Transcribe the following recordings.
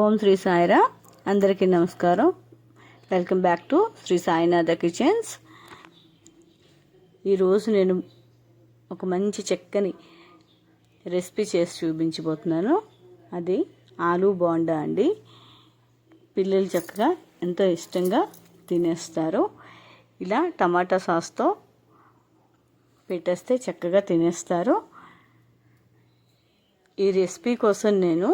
ఓం శ్రీ సాయిరా. అందరికీ నమస్కారం. Welcome back to Shri Sainatha kitchens. ఈరోజు నేను ఒక మంచి చక్కని రెసిపీ చేసి చూపించబోతున్నాను. అది ఆలూ బోండా అండి. పిల్లలు చక్కగా ఎంతో ఇష్టంగా తినేస్తారు. ఇలా టమాటా సాస్తో పెట్టేస్తే చక్కగా తినేస్తారు. ఈ రెసిపీ కోసం నేను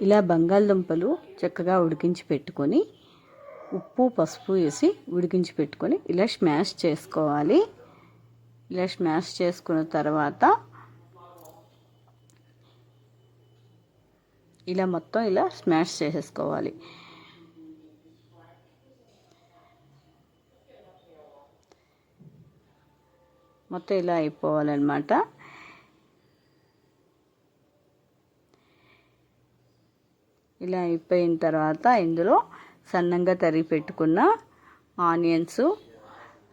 ఇలా బంగాళదుంపలు చక్కగా ఉడికించి పెట్టుకొని ఉప్పు పసుపు వేసి ఉడికించి పెట్టుకొని ఇలా స్మాష్ చేసుకోవాలి. ఇలా స్మాష్ చేసుకున్న తర్వాత ఇలా మొత్తం ఇలా స్మాష్ చేసేసుకోవాలి. మొత్తం ఇలా అయిపోవాలన్నమాట. ఇలా అయిపోయిన తర్వాత ఇందులో సన్నంగా తరిగి పెట్టుకున్న ఆనియన్స్,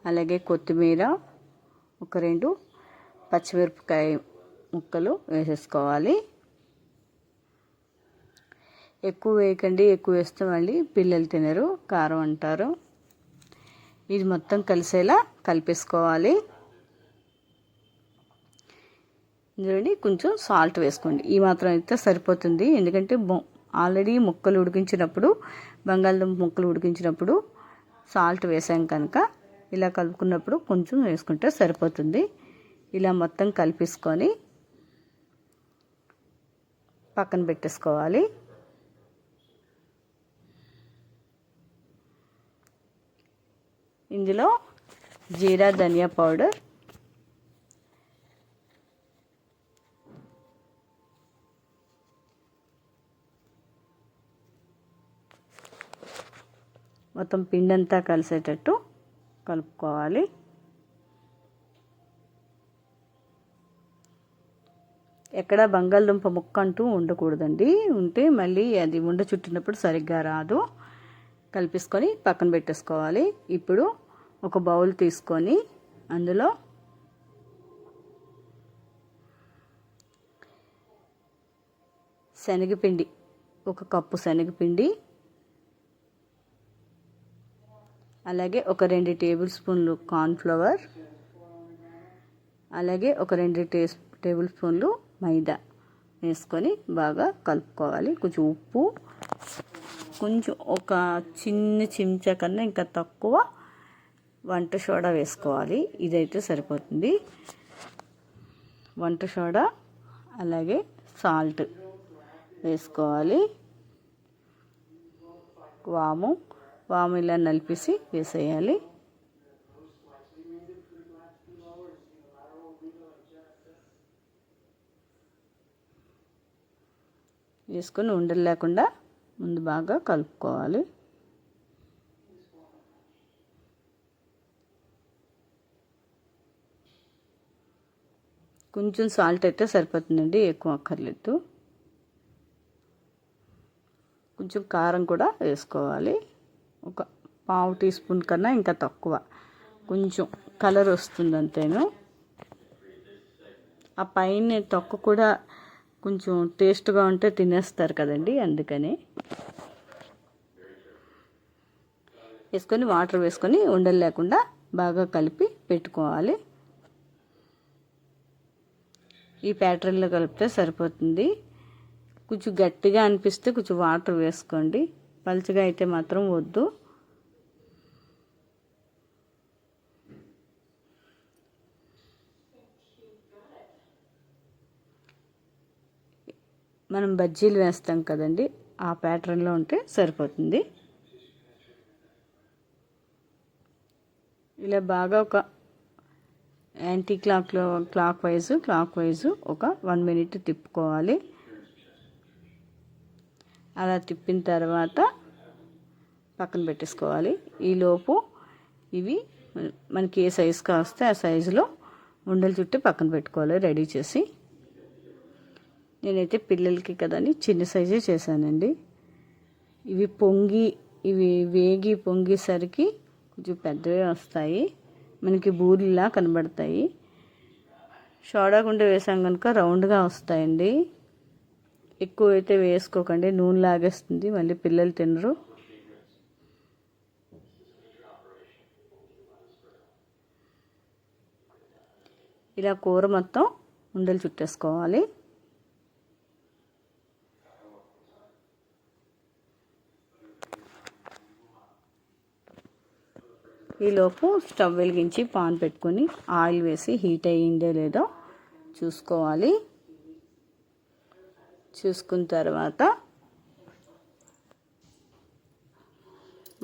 అలాగే కొత్తిమీర, ఒక 2 పచ్చిమిరపకాయ ముక్కలు వేసేసుకోవాలి. ఎక్కువ వేయకండి, ఎక్కువ వేస్తే మళ్ళీ పిల్లలు తినరు, కారం అంటారు. ఇది మొత్తం కలిసేలా కలిపేసుకోవాలి. ఇందులోని కొంచెం సాల్ట్ వేసుకోండి. ఈ మాత్రం అయితే సరిపోతుంది. ఎందుకంటే ఆల్రెడీ ముక్కలు ఉడికించినప్పుడు, బంగాళదుంప ముక్కలు ఉడికించినప్పుడు సాల్ట్ వేసాం కనుక ఇలా కలుపుకున్నప్పుడు కొంచెం వేసుకుంటే సరిపోతుంది. ఇలా మొత్తం కలిపేసుకొని పక్కన పెట్టేసుకోవాలి. ఇందులో జీరా ధనియా పౌడర్, మొత్తం పిండంతా కలిసేటట్టు కలుపుకోవాలి. ఎక్కడ బంగాళదుంప ముక్క అంటూ ఉండకూడదండి. ఉంటే మళ్ళీ అది ఉండ చుట్టినప్పుడు సరిగ్గా రాదు. కలిపేసుకొని పక్కన పెట్టేసుకోవాలి. ఇప్పుడు ఒక బౌల్ తీసుకొని అందులో శనగపిండి, 1 కప్పు శనగపిండి, అలాగే ఒక 2 టేబుల్ స్పూన్లు కార్న్ఫ్లవర్, అలాగే ఒక 2 టేబుల్ స్పూన్లు మైదా వేసుకొని బాగా కలుపుకోవాలి. కొంచెం ఉప్పు, కొంచెం ఒక చిన్న చెంచా కన్నా ఇంకా తక్కువ వంట సోడా వేసుకోవాలి. ఇదైతే సరిపోతుంది. వంట సోడా అలాగే సాల్ట్ వేసుకోవాలి. వాము ఇలా నలిపేసి వేసేయాలి. వేసుకొని ఉండలు లేకుండా ముందు బాగా కలుపుకోవాలి. కొంచెం సాల్ట్ అయితే సరిపోతుందండి, ఎక్కువ అక్కర్లేదు. కొంచెం కారం కూడా వేసుకోవాలి. ఒక 1/2 టీ స్పూన్ కన్నా ఇంకా తక్కువ, కొంచెం కలర్ వస్తుంది అంతేను. ఆ పైన తొక్క కూడా కొంచెం టేస్ట్గా ఉంటే తినేస్తారు కదండి, అందుకని వేసుకొని వాటర్ వేసుకొని ఉండలు లేకుండా బాగా కలిపి పెట్టుకోవాలి. ఈ ప్యాటర్న్లో కలిపితే సరిపోతుంది. కొంచెం గట్టిగా అనిపిస్తే కొంచెం వాటర్ వేసుకోండి. పలుచగా అయితే మాత్రం వద్దు. మనం బజ్జీలు వేస్తాం కదండి, ఆ ప్యాటర్న్లో ఉంటే సరిపోతుంది. ఇలా బాగా ఒక యాంటీ క్లాక్ వైజ్ ఒక 1 మినిట్ తిప్పుకోవాలి. అలా తిప్పిన తర్వాత పక్కన పెట్టేసుకోవాలి. ఈలోపు ఇవి మనకి ఏ సైజు కావస్తే ఆ సైజులో ఉండలు చుట్టి పక్కన పెట్టుకోవాలి రెడీ చేసి. నేనైతే పిల్లలకి కదని చిన్న సైజే చేశానండి. ఇవి వేగి పొంగేసరికి కొంచెం పెద్దవే వస్తాయి, మనకి బూరిలా కనబడతాయి. సోడా గుండె వేసాం కనుక రౌండ్గా వస్తాయండి. ఎక్కువ అయితే వేసుకోకండి, నూనె లాగేస్తుంది, మళ్ళీ పిల్లలు తినరు. ఇలా కూర మొత్తం ఉండలు చుట్టేసుకోవాలి. ఈలోపు స్టవ్ వెలిగించి పాన్ పెట్టుకొని ఆయిల్ వేసి హీట్ అయ్యిందో లేదో చూసుకోవాలి. చూసుకున్న తర్వాత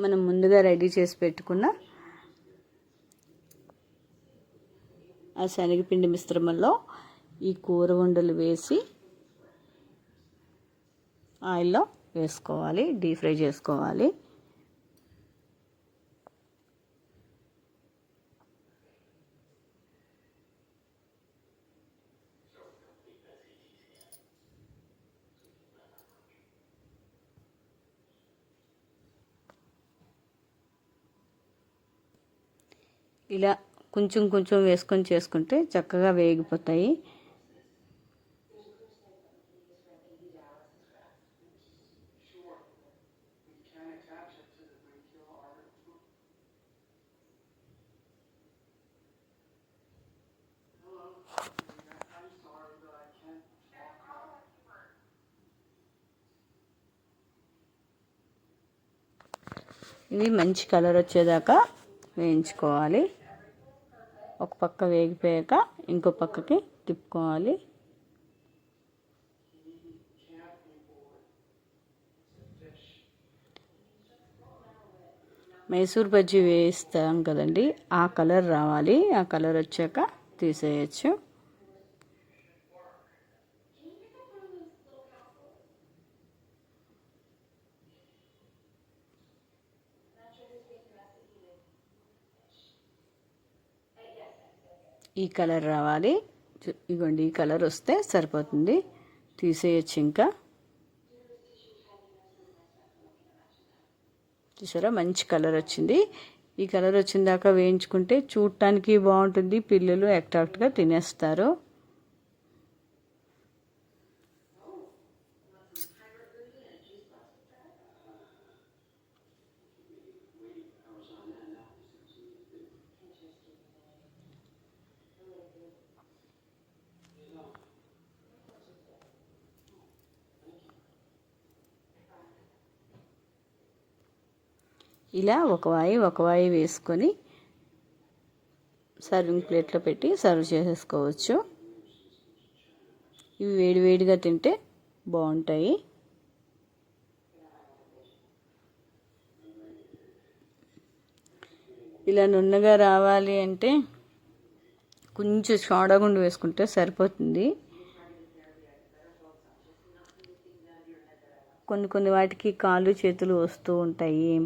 మనం ముందుగా రెడీ చేసి పెట్టుకున్న ఆ శనగపిండి మిశ్రమంలో ఈ కూర ఉండలు వేసి ఆయిల్లో వేసుకోవాలి, డీప్ ఫ్రై చేసుకోవాలి. ఇలా కొంచెం కొంచెం వేసుకొని చేసుకుంటే చక్కగా వేగిపోతాయి. ఇవి మంచి కలర్ వచ్చేదాకా వేయించుకోవాలి. ఒక పక్క వేగిపోయాక ఇంకో పక్కకి తిప్పుకోవాలి. మైసూర్ బజ్జీ వేయిస్తాం కదండి, ఆ కలర్ రావాలి. ఆ కలర్ వచ్చాక తీసేయచ్చు. ఈ కలర్ రావాలి. ఇగోండి, ఈ కలర్ వస్తే సరిపోతుంది, తీసేయచ్చు. ఇంకా చూసారా, మంచి కలర్ వచ్చింది. ఈ కలర్ వచ్చిన దాకా వేయించుకుంటే చూడటానికి బాగుంటుంది, పిల్లలు అట్రాక్ట్గా తినేస్తారు. ఇలా ఒక వాయి వేసుకొని సర్వింగ్ ప్లేట్లో పెట్టి సర్వ్ చేసేసుకోవచ్చు. ఇవి వేడివేడిగా తింటే బాగుంటాయి. ఇలా నున్నగా రావాలి అంటే కొంచెం సోడా గుండు వేసుకుంటే సరిపోతుంది. కొన్ని వాటికి కాళ్ళు చేతులు వస్తూ ఉంటాయి.